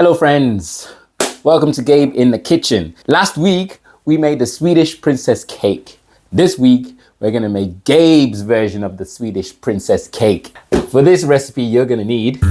Hello friends, welcome to Gabe in the kitchen. Last week we made the Swedish Princess Cake. This week we're gonna make Gabe's version of the Swedish Princess Cake. For this recipe you're gonna need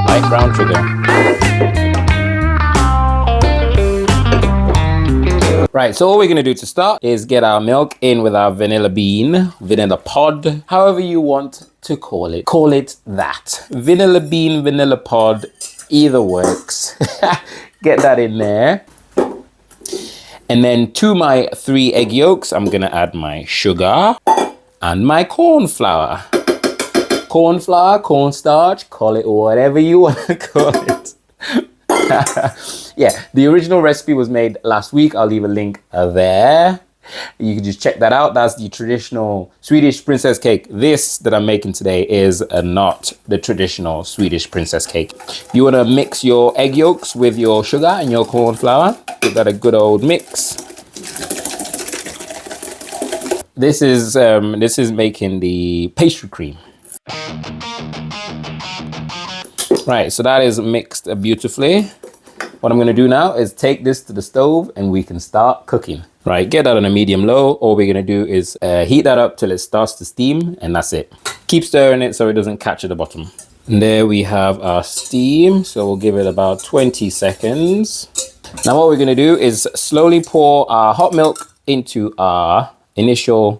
light brown sugar. Right, so all we're gonna do to start is get our milk in with our vanilla bean, vanilla pod, however you want to call it. Call it that. Vanilla bean, vanilla pod, either works. Get that in there. And then to my 3 egg yolks, I'm gonna add my sugar and my corn flour. Corn flour, cornstarch, call it whatever you want to call it. Yeah, the original recipe was made last week. I'll leave a link there. You can just check that out. That's the traditional Swedish princess cake. This that I'm making today is not the traditional Swedish princess cake. You want to mix your egg yolks with your sugar and your corn flour. Give that a good old mix. This is making the pastry cream. Right, so that is mixed beautifully. What I'm gonna do now is take this to the stove and we can start cooking. Right, get that on a medium low. All we're gonna do is heat that up till it starts to steam, and that's it. Keep stirring it so it doesn't catch at the bottom. And there we have our steam. So we'll give it about 20 seconds. Now what we're gonna do is slowly pour our hot milk into our initial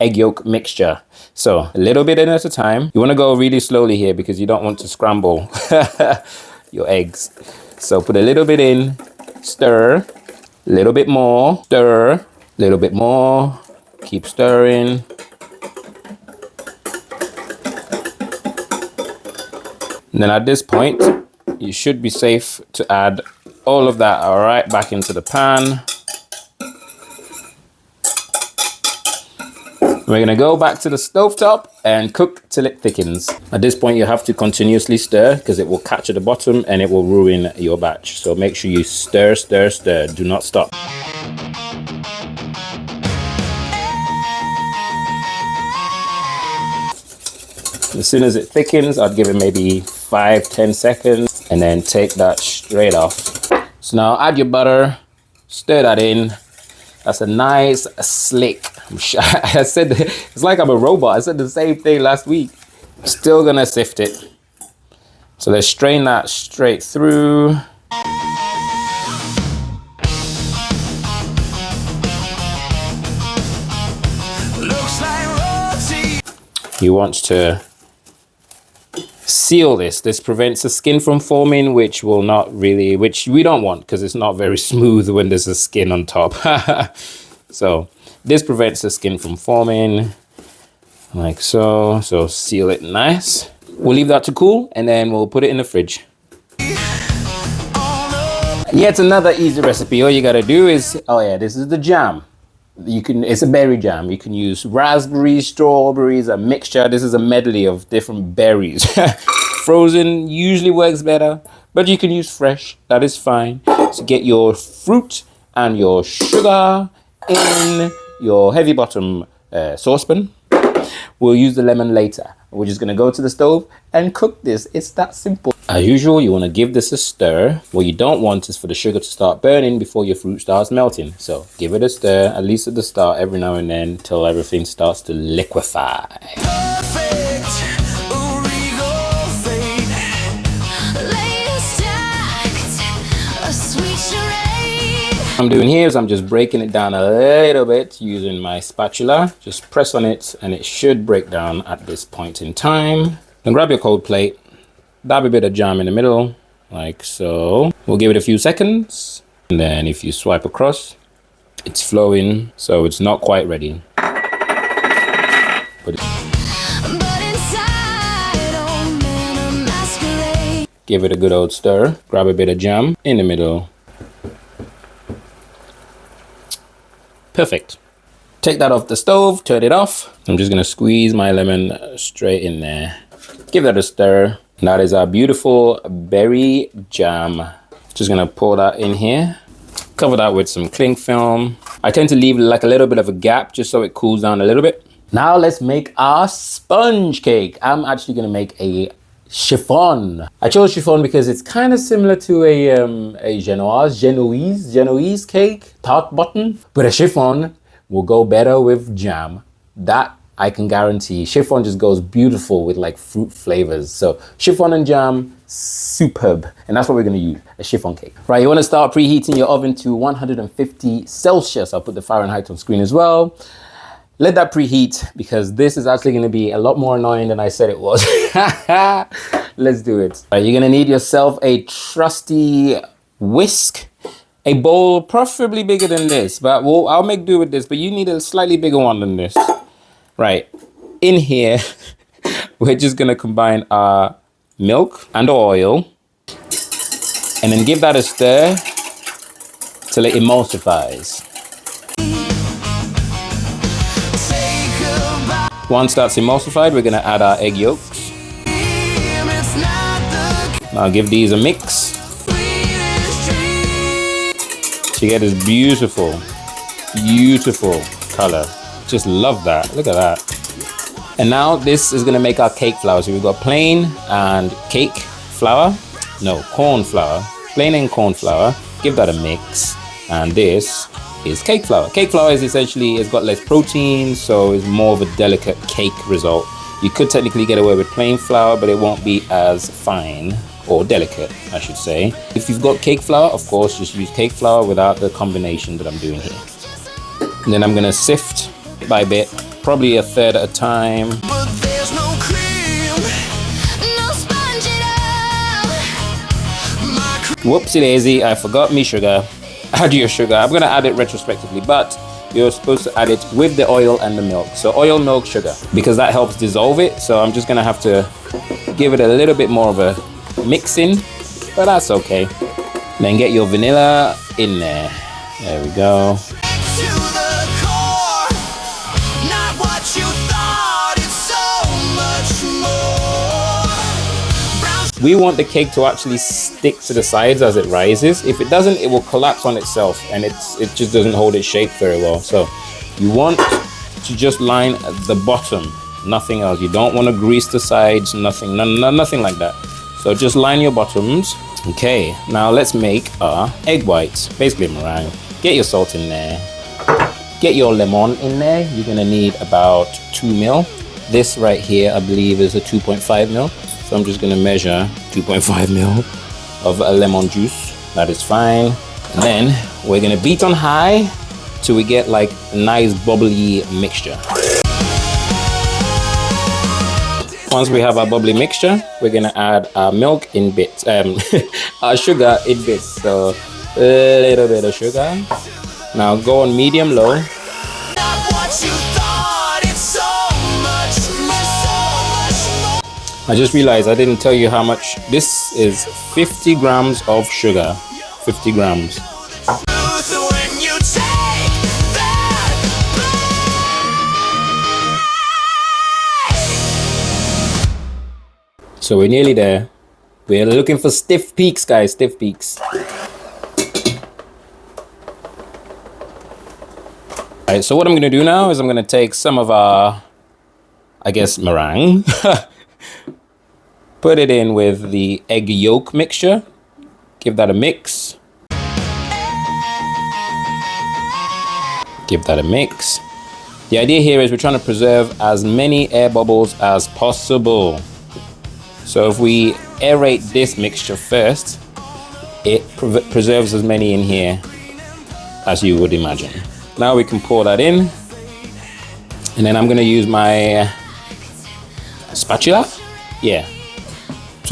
egg yolk mixture. So a little bit in at a time. You want to go really slowly here because you don't want to scramble your eggs. So put a little bit in, stir, a little bit more, stir, a little bit more, keep stirring. And then at this point, you should be safe to add all of that right back into the pan. We're gonna go back to the stovetop and cook till it thickens. At this point, you have to continuously stir because it will catch at the bottom and it will ruin your batch. So make sure you stir, stir, stir. Do not stop. As soon as it thickens, I'd give it maybe 5-10 seconds and then take that straight off. So now add your butter, stir that in. That's a nice slick. I said, it's like I'm a robot. I said the same thing last week. Still gonna sift it. So let's strain that straight through. You want to seal this. This prevents the skin from forming, which we don't want because it's not very smooth when there's a skin on top. So this prevents the skin from forming like so. So seal it nice. We'll leave that to cool and then we'll put it in the fridge. Yet another easy recipe. All you gotta do is, oh yeah, this is the jam. It's a berry jam. You can use raspberries, strawberries, a mixture. This is a medley of different berries. Frozen usually works better, but you can use fresh, that is fine. So get your fruit and your sugar in your heavy bottom saucepan. We'll use the lemon later. We're just gonna go to the stove and cook this. It's that simple. As usual, you wanna give this a stir. What you don't want is for the sugar to start burning before your fruit starts melting. So give it a stir, at least at the start, every now and then, till everything starts to liquefy. What I'm doing here is I'm just breaking it down a little bit using my spatula. Just press on it and it should break down at this point in time. Then grab your cold plate, dab a bit of jam in the middle, like so. We'll give it a few seconds. And then if you swipe across, it's flowing, so it's not quite ready. Give it a good old stir, grab a bit of jam in the middle. Perfect. Take that off the stove, turn it off. I'm just gonna squeeze my lemon straight in there. Give that a stir. And that is our beautiful berry jam. Just gonna pour that in here. Cover that with some cling film. I tend to leave like a little bit of a gap just so it cools down a little bit. Now let's make our sponge cake. I'm actually gonna make a chiffon. I chose chiffon because it's kind of similar to a genoise cake, tart button, but a chiffon will go better with jam. That I can guarantee. Chiffon just goes beautiful with like fruit flavors. So chiffon and jam, superb. And that's what we're gonna use, a chiffon cake. Right, you wanna start preheating your oven to 150 Celsius. I'll put the Fahrenheit on screen as well. Let that preheat because this is actually gonna be a lot more annoying than I said it was. Let's do it. All right, you're gonna need yourself a trusty whisk, a bowl preferably bigger than this, but I'll make do with this, but you need a slightly bigger one than this. Right, in here, we're just gonna combine our milk and oil and then give that a stir till it emulsifies. Once that's emulsified, we're gonna add our egg yolks. Now give these a mix. So you get this beautiful, beautiful color. Just love that, look at that. And now this is gonna make our cake flour. So we've got plain and cake flour, no, corn flour, plain and corn flour. Give that a mix. And this is cake flour. Cake flour is essentially, it's got less protein, so it's more of a delicate cake result. You could technically get away with plain flour, but it won't be as fine, or delicate, I should say. If you've got cake flour, of course, just use cake flour without the combination that I'm doing here. And then I'm gonna sift by bit, probably a third at a time. But there's no cream, no sponge at all. Whoopsie daisy, I forgot me sugar. Add your sugar. I'm gonna add it retrospectively, but you're supposed to add it with the oil and the milk. So oil, milk, sugar, because that helps dissolve it. So I'm just gonna have to give it a little bit more of a mixing, but that's okay. Then get your vanilla in there. There we go. We want the cake to actually stick to the sides as it rises. If it doesn't, it will collapse on itself and it just doesn't hold its shape very well. So you want to just line the bottom, nothing else. You don't want to grease the sides, nothing like that. So just line your bottoms. Okay, now let's make our egg whites, basically meringue. Get your salt in there. Get your lemon in there. You're gonna need about 2 ml. This right here, I believe, is a 2.5 ml. So I'm just gonna measure 2.5 ml of lemon juice. That is fine. And then we're gonna beat on high till we get like a nice bubbly mixture. Once we have our bubbly mixture, we're gonna add our milk in bits, our sugar in bits. So a little bit of sugar. Now go on medium low. I just realized I didn't tell you how much. This is 50 grams of sugar. 50 grams. So we're nearly there. We're looking for stiff peaks, guys, stiff peaks. All right, so what I'm gonna do now is I'm gonna take some of our, I guess, meringue, put it in with the egg yolk mixture, give that a mix. Give that a mix. The idea here is we're trying to preserve as many air bubbles as possible. So if we aerate this mixture first, it preserves as many in here as you would imagine. Now we can pour that in, and then I'm gonna use my spatula, to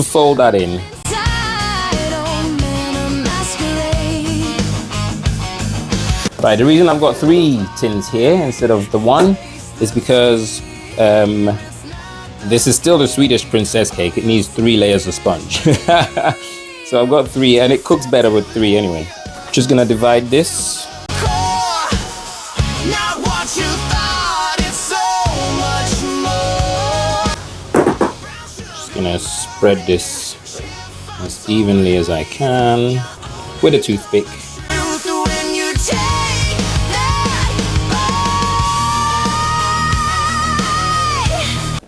fold that in. Right, the reason I've got 3 tins here instead of the 1 is because this is still the Swedish Princess Cake. It needs 3 layers of sponge. So I've got 3, and it cooks better with 3 anyway. Just gonna divide this. Gonna spread this as evenly as I can with a toothpick.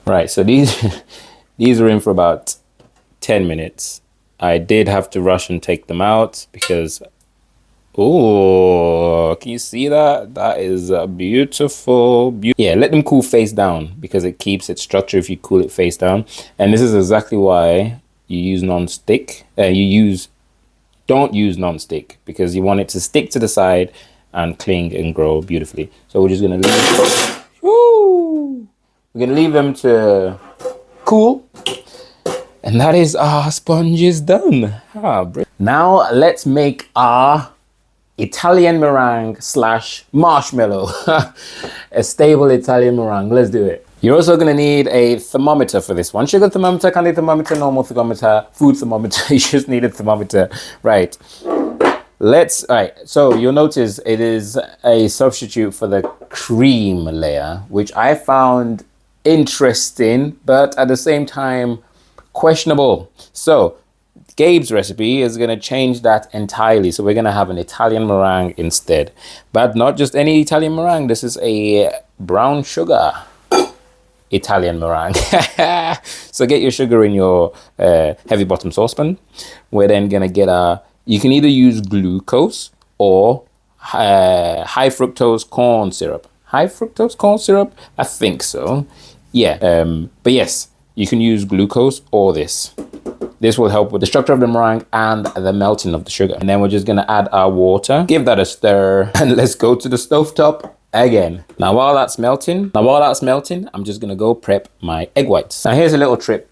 Right, so these are in for about 10 minutes. I did have to rush and take them out because, oh, can you see that? That is beautiful. Yeah, let them cool face down because it keeps its structure if you cool it face down. And this is exactly why you use non-stick. Don't use non-stick because you want it to stick to the side and cling and grow beautifully. So we're just gonna we're gonna leave them to cool. And that is our sponges done. Now let's make our Italian meringue / marshmallow. A stable Italian meringue. Let's do it. You're also going to need a thermometer for this one. Sugar thermometer, candy thermometer, normal thermometer, food thermometer. You just need a thermometer. Right. Alright, so you'll notice it is a substitute for the cream layer, which I found interesting, but at the same time, questionable. So Gabe's recipe is going to change that entirely. So we're going to have an Italian meringue instead, but not just any Italian meringue. This is a brown sugar Italian meringue. So get your sugar in your heavy bottom saucepan. We're then going to get you can either use glucose or high fructose corn syrup. High fructose corn syrup? I think so. Yeah, but yes, you can use glucose or this. This will help with the structure of the meringue and the melting of the sugar. And then we're just gonna add our water, give that a stir, and let's go to the stovetop again. Now while that's melting, I'm just gonna go prep my egg whites. Now here's a little trick.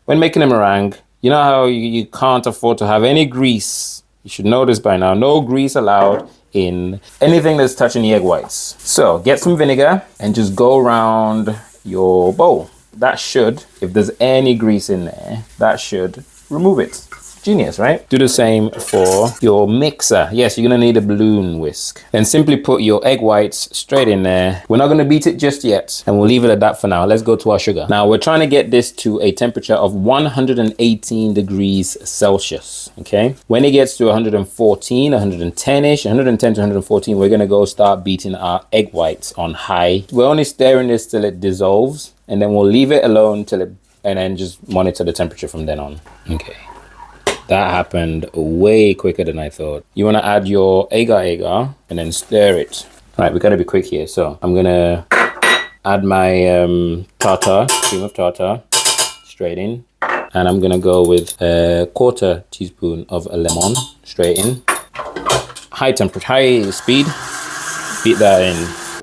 When making a meringue, you know how you can't afford to have any grease. You should know this by now. No grease allowed in anything that's touching the egg whites. So get some vinegar and just go around your bowl. That should, if there's any grease in there, that should remove it. Genius, right? Do the same for your mixer. Yes, you're gonna need a balloon whisk. Then simply put your egg whites straight in there. We're not gonna beat it just yet, and we'll leave it at that for now. Let's go to our sugar. Now we're trying to get this to a temperature of 118 degrees Celsius, okay? When it gets to 114, 110-ish, 110 to 114, we're gonna go start beating our egg whites on high. We're only stirring this till it dissolves, and then we'll leave it alone till it, and then just monitor the temperature from then on. Okay. That happened way quicker than I thought. You want to add your agar and then stir it. All right, we got to be quick here. So I'm going to add my tartar, cream of tartar, straight in. And I'm going to go with a 1/4 teaspoon of lemon, straight in. High temperature, high speed. Beat that in.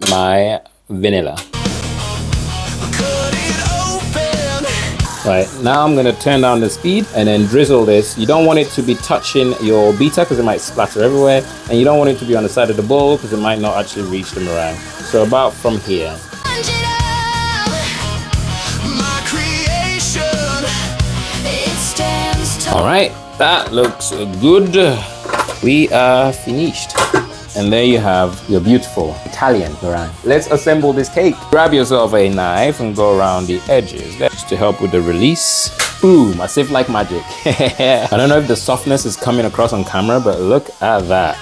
My vanilla. Right, now I'm gonna turn down the speed and then drizzle this. You don't want it to be touching your beater because it might splatter everywhere. And you don't want it to be on the side of the bowl because it might not actually reach the meringue. So about from here. All right, that looks good. We are finished. And there you have your beautiful Italian meringue. Let's assemble this cake. Grab yourself a knife and go around the edges just to help with the release. Boom, as if like magic. I don't know if the softness is coming across on camera, but look at that.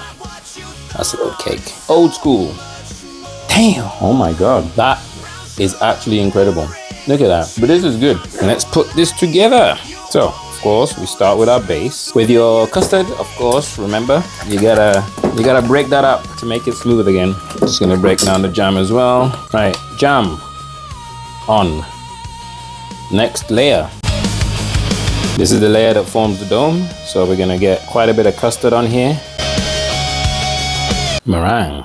That's a good cake. Old school. Damn, oh my God. That is actually incredible. Look at that, but this is good. Let's put this together. So, of course, we start with our base. With your custard, of course, remember, you gotta break that up to make it smooth again. Just gonna break down the jam as well. Right, jam on. Next layer. This is the layer that forms the dome. So we're gonna get quite a bit of custard on here. Meringue.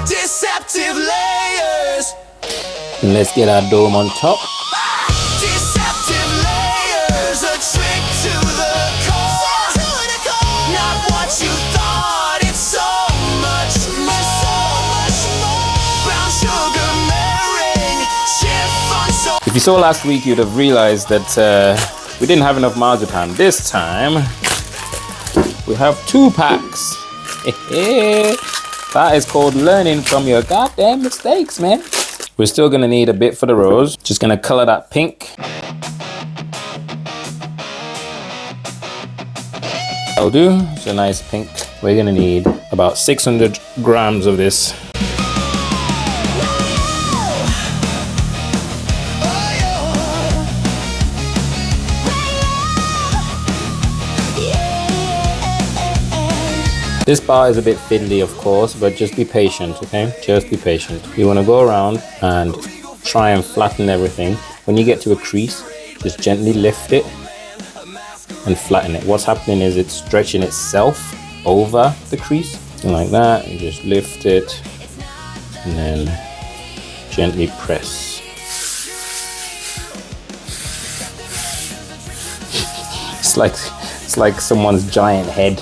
Deceptive layers. And let's get our dome on top. Deceptive layers. A trick to the core. Not what you thought. It's so much more. Brown sugar, meringue, chiffon so. If you saw last week, you'd have realized that we didn't have enough marzipan. This time, we have 2 packs. That is called learning from your goddamn mistakes, man. We're still gonna need a bit for the rose. Just gonna color that pink. That'll do, it's a nice pink. We're gonna need about 600 grams of this. This bar is a bit fiddly, of course, but just be patient, okay? Just be patient. You want to go around and try and flatten everything. When you get to a crease, just gently lift it and flatten it. What's happening is it's stretching itself over the crease. And like that, you just lift it and then gently press. It's like someone's giant head.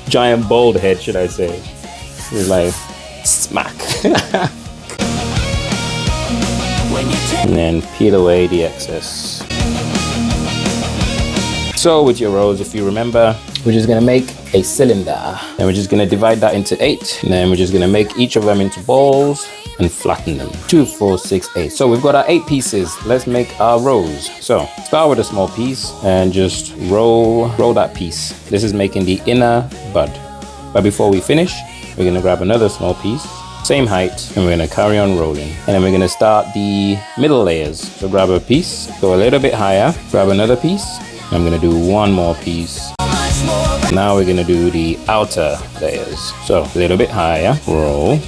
Giant bald head, should I say. It's like smack. And then peel away the excess. So with your rose, if you remember, we're just gonna make a cylinder. Then we're just gonna divide that into 8. And then we're just gonna make each of them into balls and flatten them. 2, 4, 6, 8. So we've got our 8 pieces. Let's make our rose. So start with a small piece and just roll that piece. This is making the inner bud. But before we finish, we're gonna grab another small piece, same height, and we're gonna carry on rolling. And then we're gonna start the middle layers. So grab a piece, go a little bit higher, grab another piece. I'm gonna do one more piece. Now we're gonna do the outer layers. So a little bit higher, roll.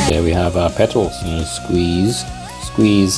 There we have our petals. And squeeze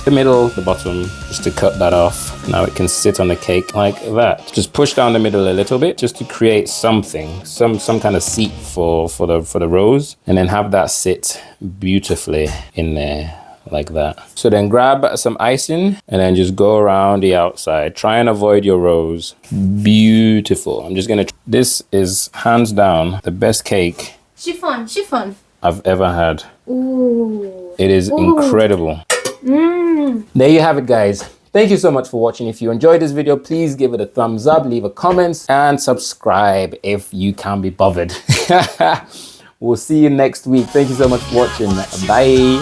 the middle, the bottom, just to cut that off. Now it can sit on the cake like that. Just push down the middle a little bit, just to create something, some kind of seat for the rose, and then have that sit beautifully in there like that. So then grab some icing and then just go around the outside. Try and avoid your rose. Beautiful. I'm just gonna. This is hands down the best cake. Chiffon. I've ever had. Ooh. It is incredible. There you have it, guys. Thank you so much for watching. If you enjoyed this video, please give it a thumbs up, leave a comment, and subscribe if you can be bothered. We'll see you next week. Thank you so much for watching. Bye.